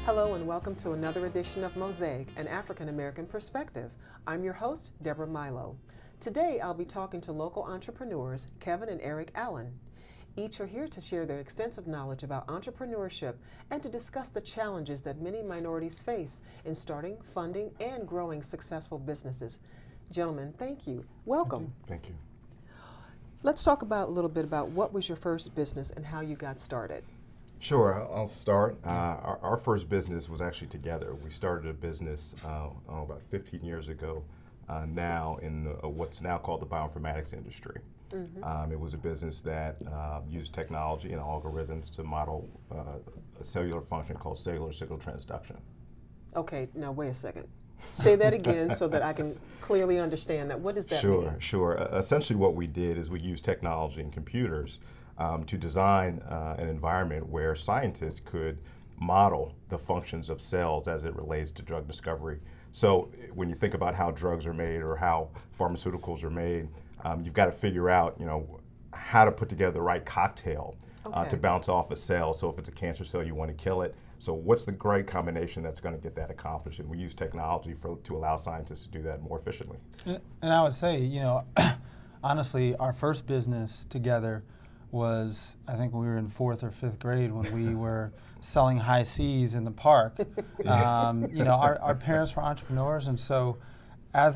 Hello and welcome to another edition of Mosaic, an African American perspective. I'm your host, Deborah Milo. Today I'll be talking to local entrepreneurs, Kevin and Eric Allen. Each are here to share their extensive knowledge about entrepreneurship and to discuss the challenges that many minorities face in starting, funding, and growing successful businesses. Gentlemen, thank you. Welcome. Thank you. Let's talk a little bit about what was your first business and how you got started. Sure, I'll start. Our first business was actually together. We started a business about 15 years ago now in what's now called the bioinformatics industry. Mm-hmm. It was a business that used technology and algorithms to model a cellular function called cellular signal transduction. Okay, now wait a second. Say that again so that I can clearly understand that. What does that mean? Sure. Essentially what we did is we used technology and computers to design an environment where scientists could model the functions of cells as it relates to drug discovery. So when you think about how drugs are made or how pharmaceuticals are made, you've got to figure out, how to put together the right cocktail to bounce off a cell. So if it's a cancer cell, you want to kill it. So what's the great combination that's going to get that accomplished? And we use technology to allow scientists to do that more efficiently. And I would say, honestly, our first business together was, I think we were in 4th or 5th grade when we were selling high C's in the park. Our parents were entrepreneurs, and so as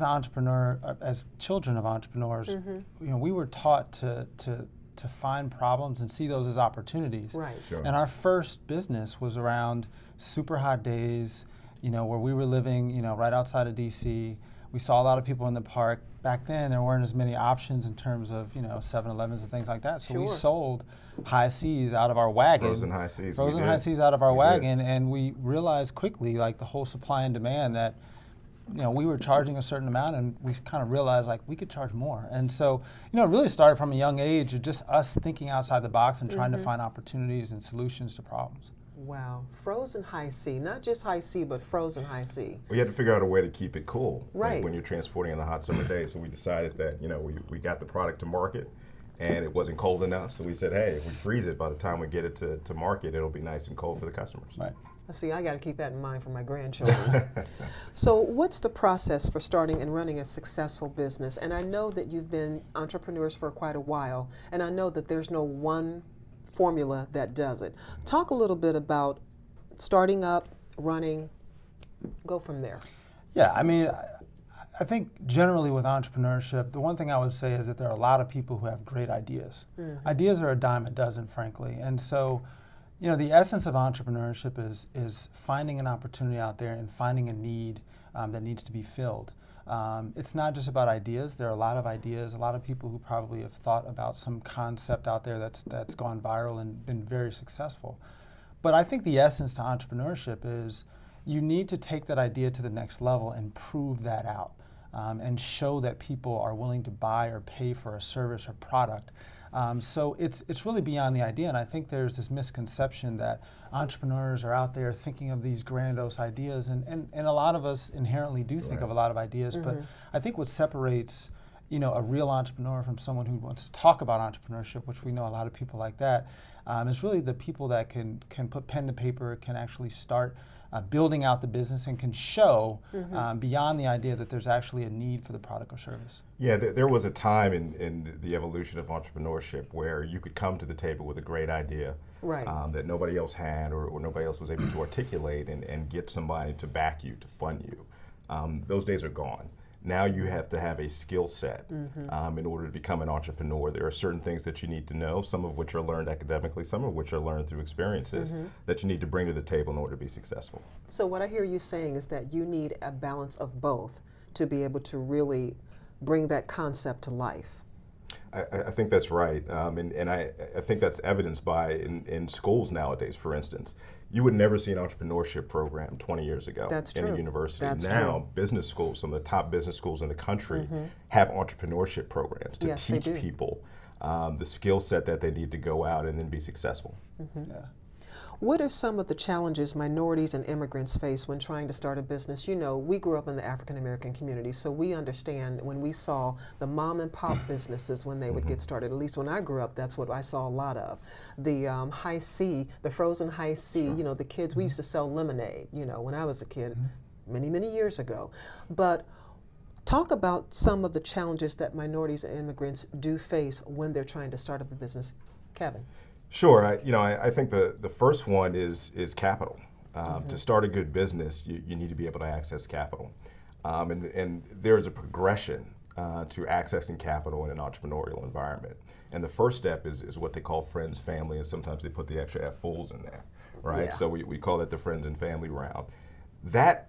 children of entrepreneurs, mm-hmm. We were taught to find problems and see those as opportunities. Right. Sure. And our first business was around super hot days, where we were living, right outside of DC. We saw a lot of people in the park. Back then, there weren't as many options in terms of, 7-Elevens and things like that. So we sold high C's out of our wagon. Frozen high C's. Frozen high C's out of our wagon. And we realized quickly, the whole supply and demand that, we were charging a certain amount, and we kind of realized, we could charge more. And so, it really started from a young age of just us thinking outside the box and trying to find opportunities and solutions to problems. Wow, frozen high C, not just high C, but frozen high C. We had to figure out a way to keep it cool when you're transporting on a hot summer day. So we decided that, we got the product to market and it wasn't cold enough. So we said, hey, if we freeze it, by the time we get it to market, it'll be nice and cold for the customers. Right. See, I got to keep that in mind for my grandchildren. So what's the process for starting and running a successful business? And I know that you've been entrepreneurs for quite a while, and I know that there's no one formula that does it. Talk a little bit about starting up, running, go from there. Yeah, I think generally with entrepreneurship, the one thing I would say is that there are a lot of people who have great ideas. Mm-hmm. Ideas are a dime a dozen, frankly. And so, the essence of entrepreneurship is finding an opportunity out there and finding a need that needs to be filled. It's not just about ideas. There are a lot of ideas, a lot of people who probably have thought about some concept out there that's gone viral and been very successful. But I think the essence to entrepreneurship is you need to take that idea to the next level and prove that out and show that people are willing to buy or pay for a service or product. So it's really beyond the idea, and I think there's this misconception that entrepreneurs are out there thinking of these grandiose ideas, and a lot of us inherently do think of a lot of ideas, but I think what separates a real entrepreneur from someone who wants to talk about entrepreneurship, which we know a lot of people like that, is really the people that can put pen to paper, can actually start building out the business and can show beyond the idea that there's actually a need for the product or service. Yeah, there was a time in the evolution of entrepreneurship where you could come to the table with a great idea that nobody else had or nobody else was able to articulate and get somebody to back you, to fund you. Those days are gone. Now you have to have a skill set in order to become an entrepreneur. There are certain things that you need to know, some of which are learned academically, some of which are learned through experiences that you need to bring to the table in order to be successful. So what I hear you saying is that you need a balance of both to be able to really bring that concept to life. I think that's right, and I think that's evidenced by in schools nowadays, for instance. You would never see an entrepreneurship program 20 years ago in a university. Now, business schools, some of the top business schools in the country have entrepreneurship programs to teach people the skill set that they need to go out and then be successful. Yeah. What are some of the challenges minorities and immigrants face when trying to start a business? You know, we grew up in the African American community, so we understand when we saw the mom and pop businesses when they would get started. At least when I grew up, that's what I saw a lot of. The high C, the frozen high C, you know, the kids, we used to sell lemonade, you know, when I was a kid, many, many years ago. But talk about some of the challenges that minorities and immigrants do face when they're trying to start up a business. Kevin. Sure. I think the first one is capital. To start a good business, you need to be able to access capital. And there's a progression to accessing capital in an entrepreneurial environment. And the first step is what they call friends, family, and sometimes they put the extra F-fools in there, right? Yeah. So we call it the friends and family round. That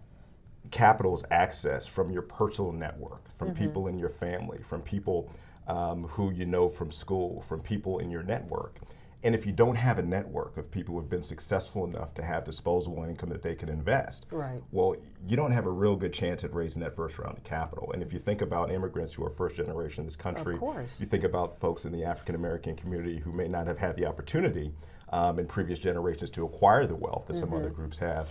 capital is accessed from your personal network, from people in your family, from people who you know from school, from people in your network. And if you don't have a network of people who have been successful enough to have disposable income that they can invest, Right. well, you don't have a real good chance at raising that first round of capital. And if you think about immigrants who are first generation in this country, Of course. you think about folks in the African American community who may not have had the opportunity in previous generations to acquire the wealth that some other groups have,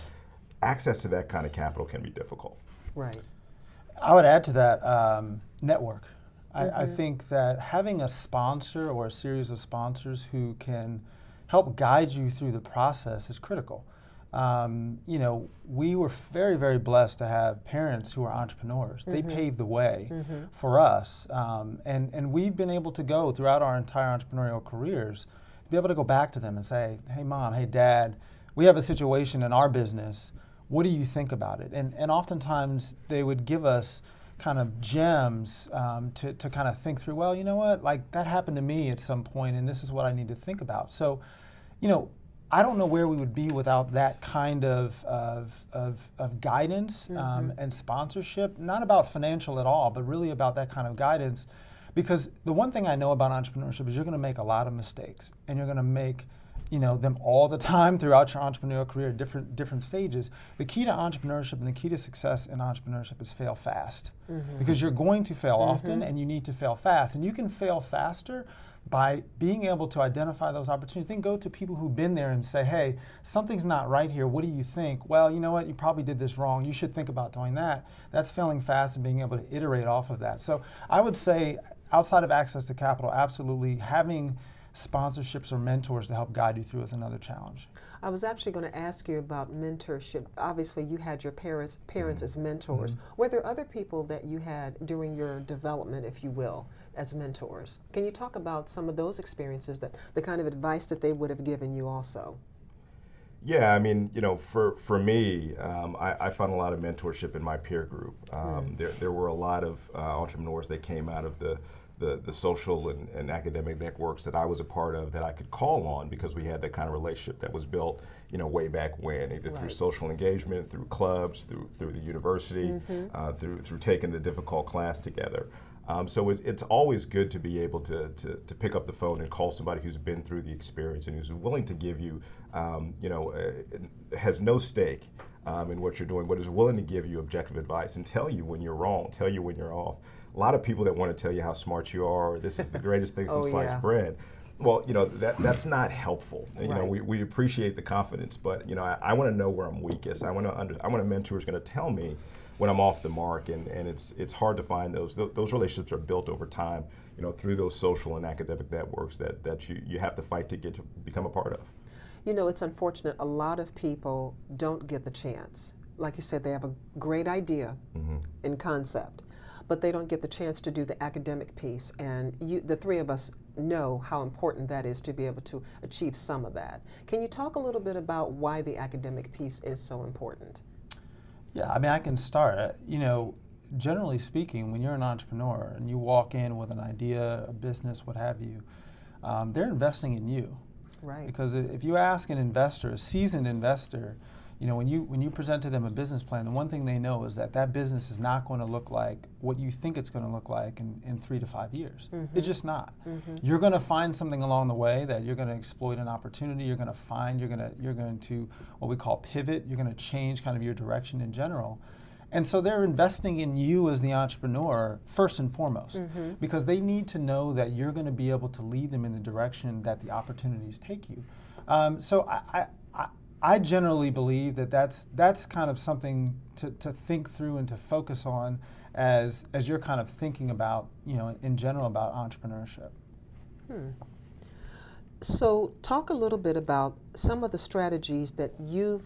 access to that kind of capital can be difficult. Right. I would add to that network. I think that having a sponsor or a series of sponsors who can help guide you through the process is critical. You know, we were very, very blessed to have parents who are entrepreneurs. They paved the way for us. And we've been able to go throughout our entire entrepreneurial careers, to be able to go back to them and say, hey, Mom, hey, Dad, we have a situation in our business. What do you think about it? And oftentimes they would give us kind of gems to kind of think through, well, you know what, like that happened to me at some point and this is what I need to think about. So, you know, I don't know where we would be without that kind of guidance and sponsorship, not about financial at all, but really about that kind of guidance. Because the one thing I know about entrepreneurship is you're going to make a lot of mistakes and you're going to make them all the time throughout your entrepreneurial career at different stages. The key to entrepreneurship and the key to success in entrepreneurship is fail fast. Because you're going to fail often and you need to fail fast. And you can fail faster by being able to identify those opportunities. Then go to people who've been there and say, hey, something's not right here. What do you think? Well, you know what? You probably did this wrong. You should think about doing that. That's failing fast and being able to iterate off of that. So I would say outside of access to capital, absolutely having sponsorships or mentors to help guide you through is another challenge. I was actually going to ask you about mentorship. Obviously, you had your parents as mentors. Were there other people that you had during your development, if you will, as mentors? Can you talk about some of those experiences, the kind of advice that they would have given you also? Yeah, I mean, for me, I found a lot of mentorship in my peer group. There were a lot of entrepreneurs that came out of the social and academic networks that I was a part of that I could call on because we had that kind of relationship that was built, way back when, either through social engagement, through clubs, through the university, through taking the difficult class together. So it's always good to be able to pick up the phone and call somebody who's been through the experience and who's willing to give you, has no stake in what you're doing, but is willing to give you objective advice and tell you when you're wrong, tell you when you're off. A lot of people that want to tell you how smart you are, or this is the greatest thing since sliced bread. Well, that's not helpful. We appreciate the confidence, but I want to know where I'm weakest. I want a mentor who's going to tell me when I'm off the mark, and it's hard to find those. Those relationships are built over time, through those social and academic networks that you have to fight to get to become a part of. It's unfortunate. A lot of people don't get the chance. Like you said, they have a great idea in concept, but they don't get the chance to do the academic piece. And the three of us know how important that is to be able to achieve some of that. Can you talk a little bit about why the academic piece is so important? Yeah, I mean, I can start. Generally speaking, when you're an entrepreneur and you walk in with an idea, a business, what have you, they're investing in you. Right. Because if you ask an investor, a seasoned investor, when you present to them a business plan, the one thing they know is that business is not going to look like what you think it's going to look like in 3 to 5 years. It's just not. You're going to find something along the way that you're going to exploit an opportunity. You're going to find. You're going to what we call pivot. You're going to change kind of your direction in general. And so they're investing in you as the entrepreneur first and foremost, because they need to know that you're going to be able to lead them in the direction that the opportunities take you. So I generally believe that that's kind of something to think through and to focus on as you're kind of thinking about, in general about entrepreneurship. So talk a little bit about some of the strategies that you've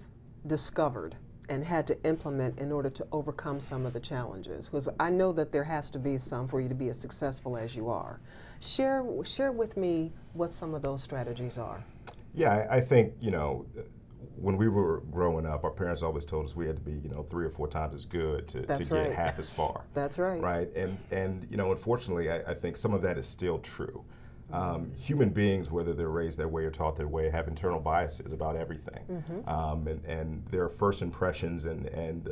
discovered and had to implement in order to overcome some of the challenges. Because I know that there has to be some for you to be as successful as you are. Share with me what some of those strategies are. Yeah, I think, when we were growing up, our parents always told us we had to be, 3 or 4 times as good to get half as far. That's right. Right, and unfortunately, I think some of that is still true. Human beings, whether they're raised that way or taught that way, have internal biases about everything. And there are first impressions and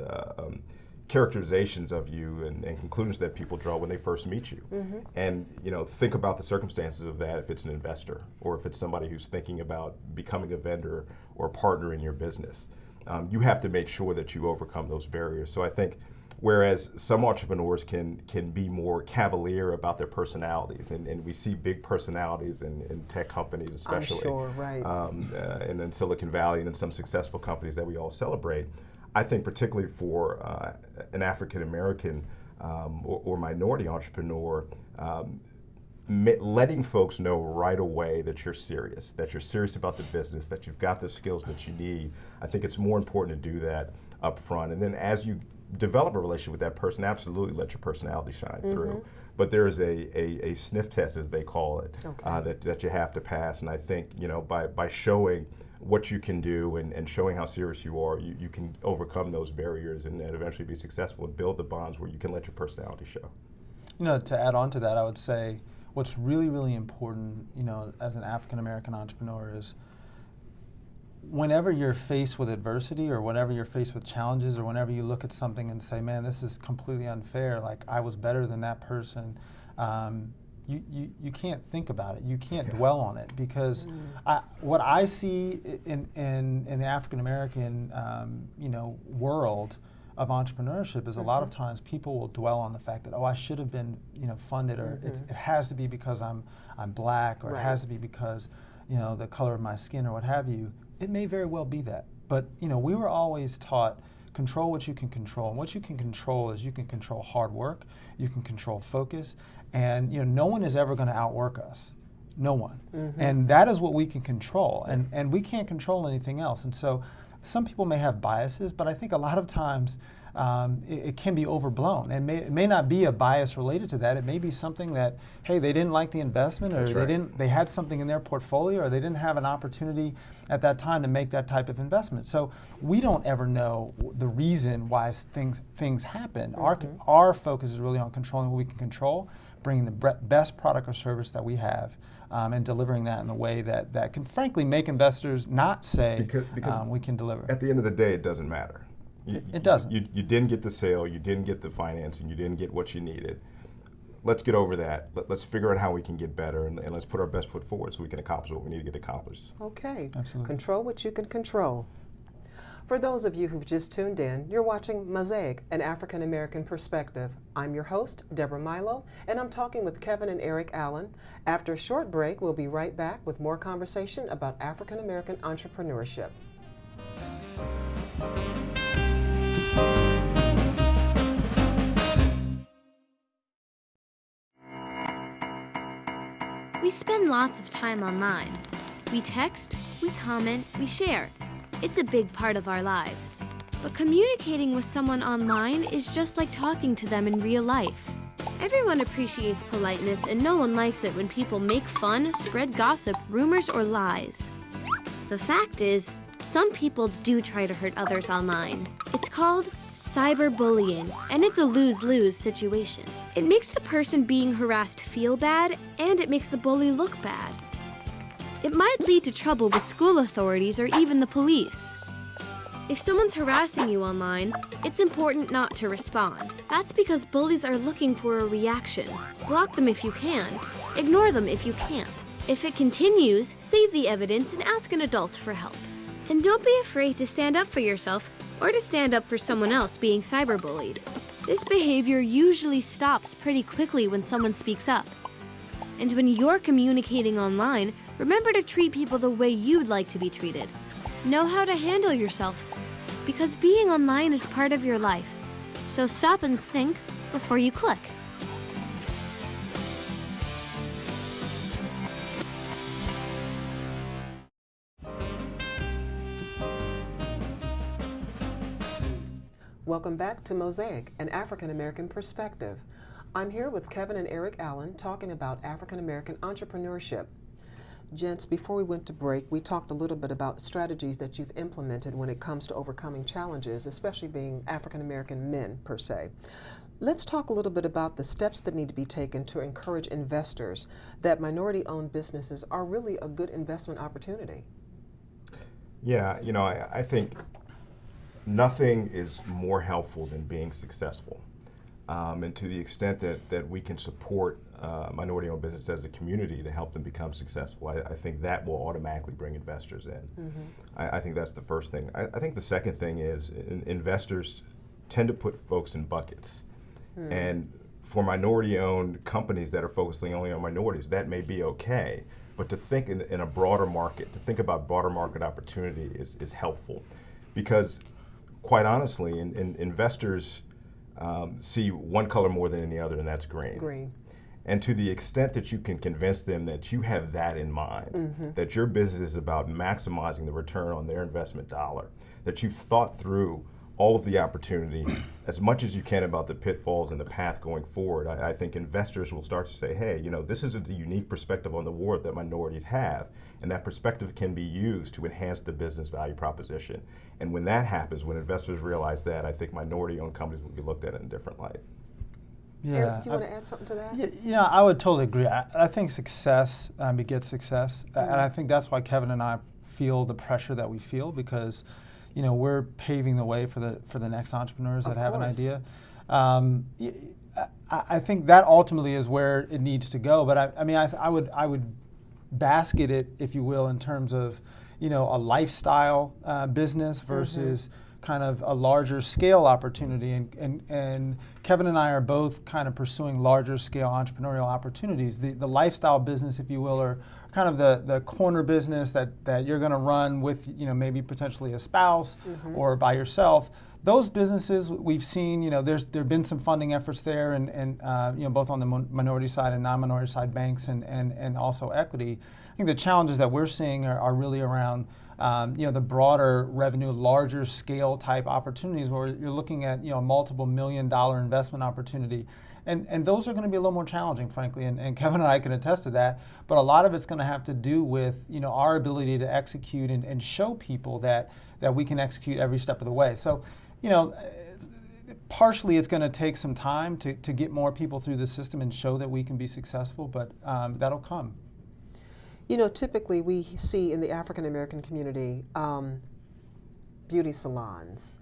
characterizations of you and conclusions that people draw when they first meet you. And think about the circumstances of that if it's an investor or if it's somebody who's thinking about becoming a vendor or a partner in your business. You have to make sure that you overcome those barriers. So I think whereas some entrepreneurs can be more cavalier about their personalities, and we see big personalities in tech companies especially. I'm sure, right. And in Silicon Valley and in some successful companies that we all celebrate. I think particularly for an African American or minority entrepreneur, letting folks know right away that you're serious about the business, that you've got the skills that you need. I think it's more important to do that up front. And then as you develop a relationship with that person, absolutely let your personality shine through. But there's a sniff test, as they call it, that you have to pass. And I think by showing what you can do and showing how serious you are, you can overcome those barriers and eventually be successful and build the bonds where you can let your personality show. To add on to that, I would say what's really, really important, as an African American entrepreneur is whenever you're faced with adversity or whenever you're faced with challenges or whenever you look at something and say, man, this is completely unfair, like I was better than that person, you can't think about it. You can't dwell on it because what I see in the African American world of entrepreneurship is a lot of times people will dwell on the fact that, I should have been funded, or it has to be because I'm black, or it has to be because the color of my skin or what have you. It may very well be that, but we were always taught control what you can control, and what you can control is you can control hard work, you can control focus, and no one is ever going to outwork us, no one, and that is what we can control, and we can't control anything else. And so some people may have biases, but I think a lot of times it can be overblown, and it may not be a bias related to that. It may be something that, hey, they didn't like the investment, or they had something in their portfolio, or they didn't have an opportunity at that time to make that type of investment. So we don't ever know the reason why things happen. Our focus is really on controlling what we can control, bringing the best product or service that we have, and delivering that in a way that can frankly make investors not say because we can deliver. At the end of the day, it doesn't matter. It doesn't. You didn't get the sale, you didn't get the financing, you didn't get what you needed. Let's get over that. Let's figure out how we can get better, and let's put our best foot forward so we can accomplish what we need to get accomplished. Okay. Absolutely. Control what you can control. For those of you who've just tuned in, you're watching Mosaic, an African American perspective. I'm your host, Deborah Milo, and I'm talking with Kevin and Eric Allen. After a short break, we'll be right back with more conversation about African American entrepreneurship. We spend lots of time online. We text, we comment, we share. It's a big part of our lives. But communicating with someone online is just like talking to them in real life. Everyone appreciates politeness, and no one likes it when people make fun, spread gossip, rumors, or lies. The fact is, some people do try to hurt others online. It's called cyberbullying, and it's a lose-lose situation. It makes the person being harassed feel bad, and it makes the bully look bad. It might lead to trouble with school authorities or even the police. If someone's harassing you online, it's important not to respond. That's because bullies are looking for a reaction. Block them if you can. Ignore them if you can't. If it continues, save the evidence and ask an adult for help. And don't be afraid to stand up for yourself or to stand up for someone else being cyberbullied. This behavior usually stops pretty quickly when someone speaks up. And when you're communicating online, remember to treat people the way you'd like to be treated. Know how to handle yourself, because being online is part of your life. So stop and think before you click. Welcome back to Mosaic, an African American perspective. I'm here with Kevin and Eric Allen talking about African American entrepreneurship. Gents, before we went to break, we talked a little bit about strategies that you've implemented when it comes to overcoming challenges, especially being African American men per se. Let's talk a little bit about the steps that need to be taken to encourage investors that minority-owned businesses are really a good investment opportunity. Yeah, I think nothing is more helpful than being successful. And to the extent that we can support minority-owned businesses as a community to help them become successful, I think that will automatically bring investors in. Mm-hmm. I think that's the first thing. I think the second thing is investors tend to put folks in buckets. And for minority-owned companies that are focusing only on minorities, that may be okay. But to think in a broader market, to think about broader market opportunity is helpful. Because quite honestly, investors see one color more than any other, and that's green. Green. And to the extent that you can convince them that you have that in mind, that your business is about maximizing the return on their investment dollar, that you've thought through all of the opportunity as much as you can about the pitfalls and the path going forward, I think investors will start to say, hey, this is a unique perspective on the world that minorities have, and that perspective can be used to enhance the business value proposition. And when that happens, when investors realize that, I think minority-owned companies will be looked at in a different light. Yeah. Eric, do you want to add something to that? Yeah, I would totally agree. I think success begets success, and I think that's why Kevin and I feel the pressure that we feel, because we're paving the way for the next entrepreneurs that have an idea. I think that ultimately is where it needs to go. But I would basket it, if you will, in terms of a lifestyle business versus kind of a larger scale opportunity. And Kevin and I are both kind of pursuing larger scale entrepreneurial opportunities. The lifestyle business, if you will, are kind of the corner business that you're going to run with maybe potentially a spouse or by yourself. Those businesses we've seen, there've been some funding efforts there, and both on the minority side and non-minority side, banks and also equity. I think the challenges that we're seeing are really around the broader revenue, larger scale type opportunities where you're looking at multiple $1 million investment opportunity. And those are going to be a little more challenging, frankly, and Kevin and I can attest to that. But a lot of it's going to have to do with our ability to execute and show people that we can execute every step of the way. So, partially it's going to take some time to get more people through the system and show that we can be successful, but that'll come. Typically we see in the African American community beauty salons,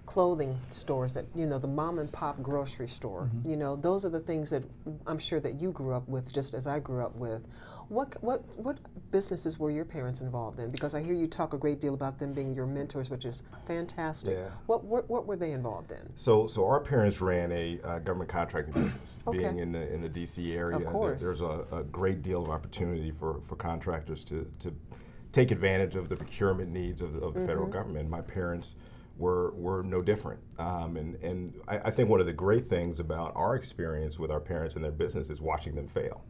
clothing stores, that the mom and pop grocery store. Those are the things that I'm sure that you grew up with, just as I grew up with. What businesses were your parents involved in? Because I hear you talk a great deal about them being your mentors, which is fantastic. Yeah. What were they involved in? So our parents ran a government contracting business. Okay. Being in the DC area, Of course. there's a great deal of opportunity for contractors to take advantage of the procurement needs of the federal government. My parents were no different. And I think one of the great things about our experience with our parents and their business is watching them fail.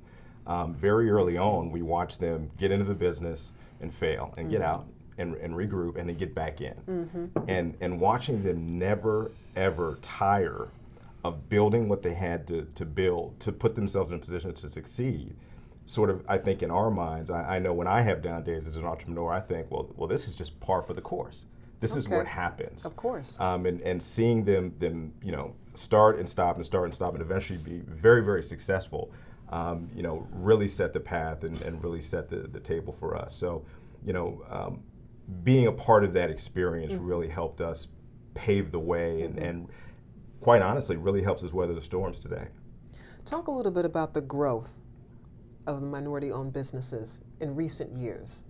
Very early on, we watched them get into the business and fail and get out and regroup and then get back in. And watching them never, ever tire of building what they had to build to put themselves in a position to succeed. Sort of, I think in our minds, I know when I have down days as an entrepreneur, I think, well, this is just par for the course. This is what happens. Of course. And seeing them start and stop and start and stop and eventually be very, very successful, really set the path and really set the table for us. So, being a part of that experience really helped us pave the way and quite honestly really helps us weather the storms today. Talk a little bit about the growth of the minority-owned businesses in recent years.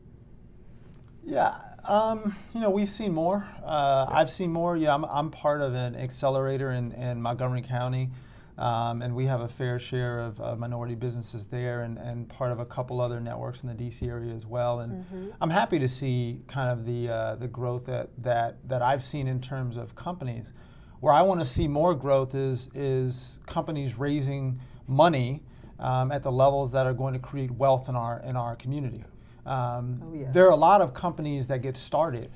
Yeah, we've seen more. I've seen more. I'm part of an accelerator in Montgomery County and we have a fair share of minority businesses there, and part of a couple other networks in the DC area as well. And I'm happy to see kind of the growth that I've seen in terms of companies. Where I want to see more growth is companies raising money at the levels that are going to create wealth in our community. Yes. There are a lot of companies that get started,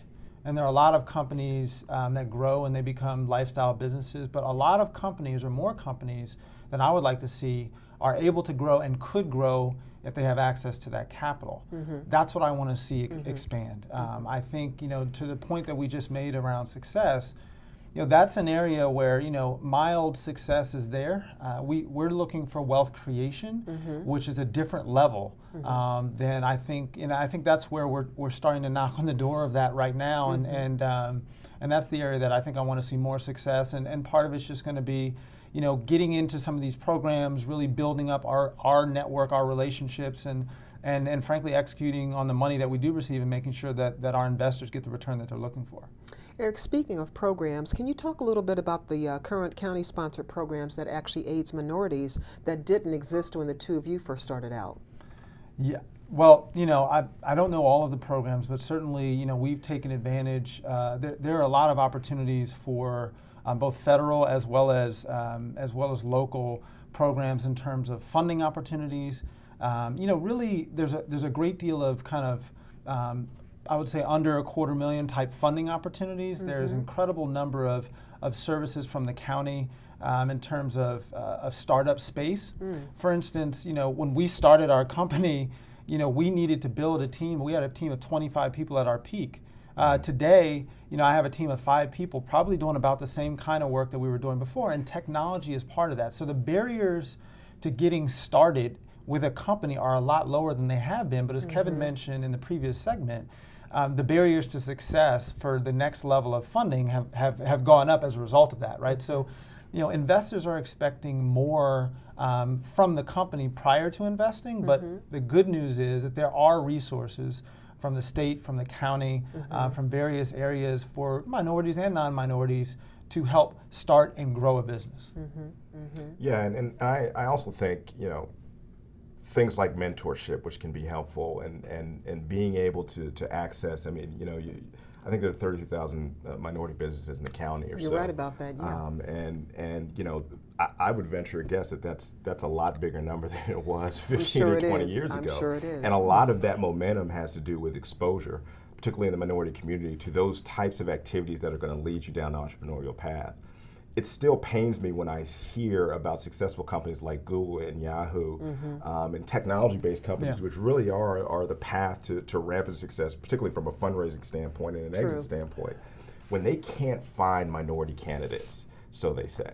and there are a lot of companies that grow and they become lifestyle businesses, but a lot of companies, or more companies than I would like to see, are able to grow and could grow if they have access to that capital. That's what I want to see expand. I think, to the point that we just made around success, that's an area where, mild success is there. We're looking for wealth creation, which is a different level than I think. I think that's where we're starting to knock on the door of that right now, and that's the area that I think I want to see more success. And part of it's just going to be, getting into some of these programs, really building up our network, our relationships, and frankly executing on the money that we do receive and making sure that our investors get the return that they're looking for. Eric, speaking of programs, can you talk a little bit about the current county-sponsored programs that actually aids minorities that didn't exist when the two of you first started out? Yeah. Well, I don't know all of the programs, but certainly, we've taken advantage. There are a lot of opportunities for both federal as well as local programs in terms of funding opportunities. Really, there's a great deal of kind of I would say under $250,000 type funding opportunities. There's incredible number of services from the county in terms of startup space. For instance, when we started our company, we needed to build a team. We had a team of 25 people at our peak. Today, I have a team of 5 people probably doing about the same kind of work that we were doing before, and technology is part of that. So the barriers to getting started with a company are a lot lower than they have been, but as Kevin mentioned in the previous segment, the barriers to success for the next level of funding have gone up as a result of that, right? So, investors are expecting more from the company prior to investing, but the good news is that there are resources from the state, from the county, from various areas for minorities and non-minorities to help start and grow a business. Yeah, and I also think, things like mentorship, which can be helpful, and being able to access. I mean, I think there are 32,000 minority businesses in the county or so. You're right about that, yeah. I would venture a guess that that's a lot bigger number than it was 15 sure or 20 is. years ago. I'm sure it is. And a lot of that momentum has to do with exposure, particularly in the minority community, to those types of activities that are going to lead you down the entrepreneurial path. It still pains me when I hear about successful companies like Google and Yahoo and technology-based companies, which really are the path to rampant success, particularly from a fundraising standpoint and an exit standpoint, when they can't find minority candidates, so they say.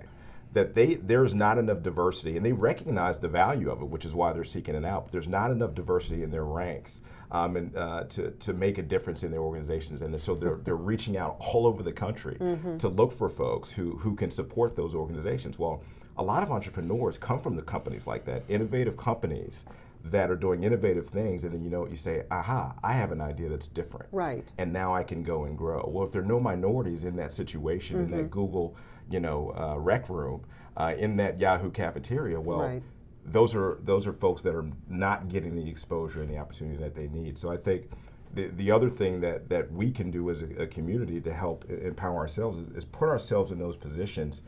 That there's not enough diversity, and they recognize the value of it, which is why they're seeking it out. But there's not enough diversity in their ranks to make a difference in their organizations, and so they're reaching out all over the country to look for folks who can support those organizations. Well, a lot of entrepreneurs come from the companies like that, innovative companies that are doing innovative things, and then you say, aha, I have an idea that's different. Right. And now I can go and grow. Well, if there are no minorities in that situation, in that Google rec room, in that Yahoo cafeteria, well, those are folks that are not getting the exposure and the opportunity that they need. So I think the other thing that we can do as a community to help empower ourselves is put ourselves in those positions,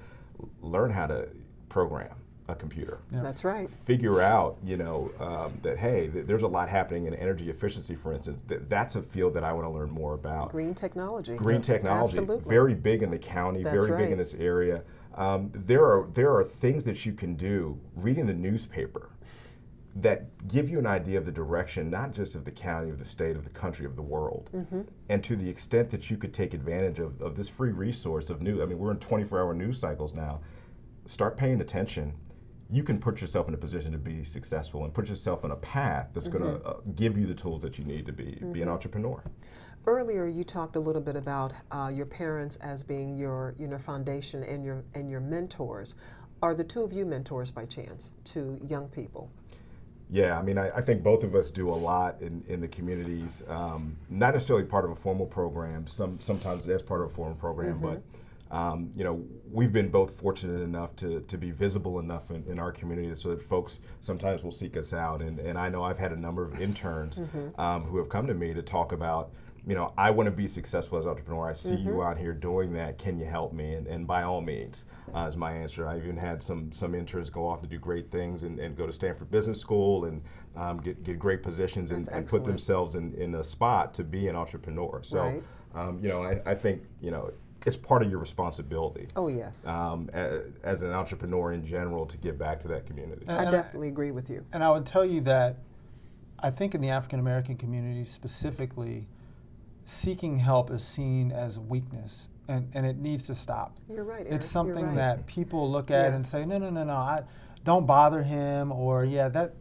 learn how to program a computer. Yeah. That's right. Figure out, that, hey, there's a lot happening in energy efficiency, for instance. That's a field that I want to learn more about. Green technology. Green technology. Absolutely. Very big in the county, That's very big in this area. There are things that you can do reading the newspaper that give you an idea of the direction, not just of the county, of the state, of the country, of the world. And to the extent that you could take advantage of this free resource of news. I mean, we're in 24-hour news cycles now. Start paying attention. You can put yourself in a position to be successful and put yourself on a path that's going to give you the tools that you need to be an entrepreneur. Earlier, you talked a little bit about your parents as being your foundation and your mentors. Are the two of you mentors by chance to young people? Yeah, I mean, I think both of us do a lot in the communities. Not necessarily part of a formal program. Sometimes it is part of a formal program, but we've been both fortunate enough to be visible enough in our community so that folks sometimes will seek us out. And I know I've had a number of interns who have come to me to talk about, I want to be successful as an entrepreneur. I see you out here doing that. Can you help me? And by all means, is my answer. I even had some interns go off to do great things and go to Stanford Business School and get great positions and put themselves in a spot to be an entrepreneur. So, I think, it's part of your responsibility. Oh, yes. As an entrepreneur in general, to give back to that community. I definitely agree with you. And I would tell you that I think in the African American community specifically, seeking help is seen as weakness, and it needs to stop. You're right, Eric. It's something You're right. that people look at and say, no, don't bother him, or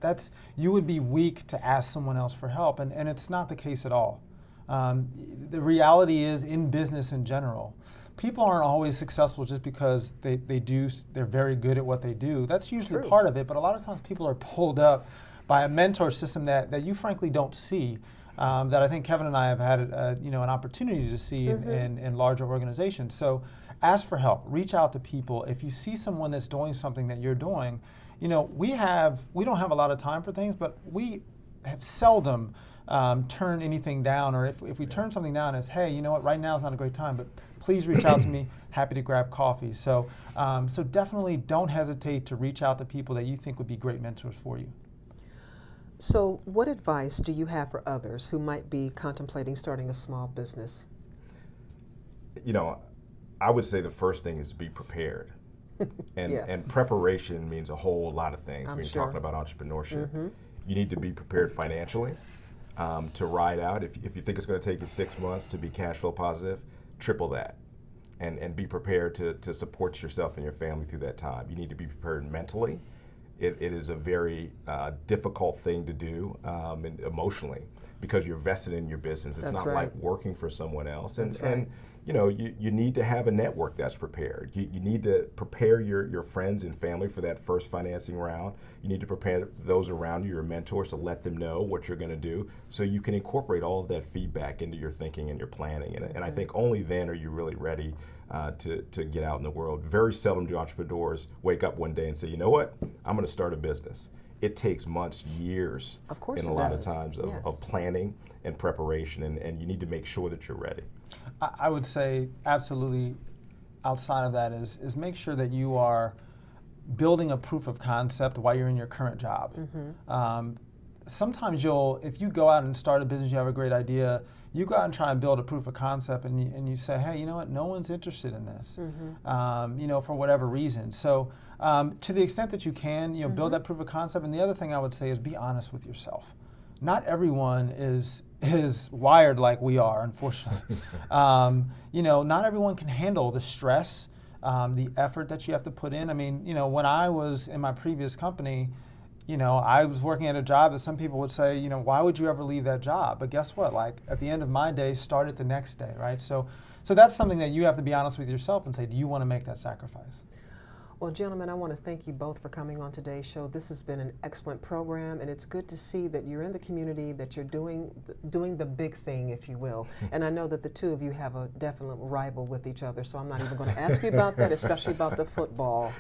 that's you would be weak to ask someone else for help, and it's not the case at all. The reality is, in business in general, people aren't always successful just because they're very good at what they do. That's usually part of it, but a lot of times people are pulled up by a mentor system that you frankly don't see, that I think Kevin and I have had an opportunity to see in larger organizations. So ask for help, reach out to people. If you see someone that's doing something that you're doing, we don't have a lot of time for things, but we have seldom turn anything down, or if we turn something down, it's, hey, you know what, right now is not a great time, but please reach out to me, happy to grab coffee. So definitely don't hesitate to reach out to people that you think would be great mentors for you. So what advice do you have for others who might be contemplating starting a small business? I would say the first thing is be prepared. And preparation means a whole lot of things when you're talking about entrepreneurship. You need to be prepared financially to ride out. If you think it's going to take you 6 months to be cash flow positive, triple that. And be prepared to support yourself and your family through that time. You need to be prepared mentally. It is a very difficult thing to do and emotionally, because you're vested in your business. It's not like working for someone else. And you need to have a network that's prepared. You need to prepare your friends and family for that first financing round. You need to prepare those around you, your mentors, to let them know what you're going to do, so you can incorporate all of that feedback into your thinking and your planning. And I think only then are you really ready to get out in the world. Very seldom do entrepreneurs wake up one day and say, you know what, I'm going to start a business. It takes months, years, of a lot of times of planning and preparation, and you need to make sure that you're ready. I would say absolutely, outside of that is make sure that you are building a proof of concept while you're in your current job. Sometimes if you go out and start a business, you have a great idea, you go out and try and build a proof of concept, and you say, hey, you know what, no one's interested in this, for whatever reason. So to the extent that you can, build that proof of concept. And the other thing I would say is be honest with yourself. Not everyone is wired like we are, unfortunately. Not everyone can handle the stress, the effort that you have to put in. I mean, when I was in my previous company, I was working at a job that some people would say, why would you ever leave that job? But guess what? Like, at the end of my day, started the next day, right? So that's something that you have to be honest with yourself and say, do you want to make that sacrifice? Well, gentlemen, I want to thank you both for coming on today's show. This has been an excellent program, and it's good to see that you're in the community, that you're doing the big thing, if you will. And I know that the two of you have a definite rival with each other, so I'm not even going to ask you about that, especially about the football.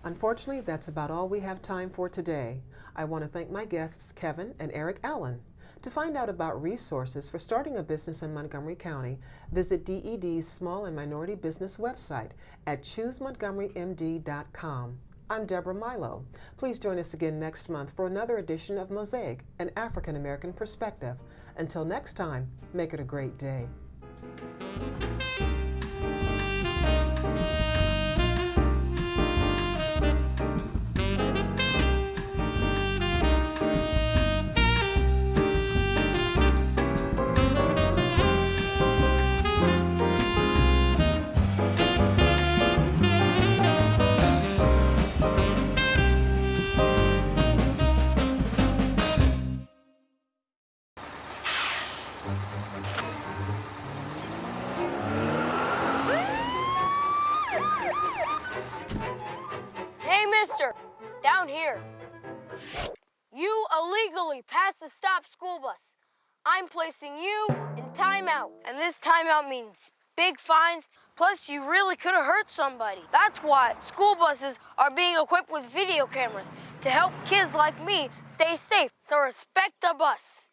Unfortunately, that's about all we have time for today. I want to thank my guests, Kevin and Eric Allen. To find out about resources for starting a business in Montgomery County, visit DED's Small and Minority Business website at choosemontgomerymd.com. I'm Deborah Milo. Please join us again next month for another edition of Mosaic, an African American perspective. Until next time, make it a great day. Hey, mister, down here. You illegally passed the stop school bus. I'm placing you in timeout, and this timeout means big fines, plus you really could have hurt somebody. That's why school buses are being equipped with video cameras to help kids like me stay safe. So respect the bus.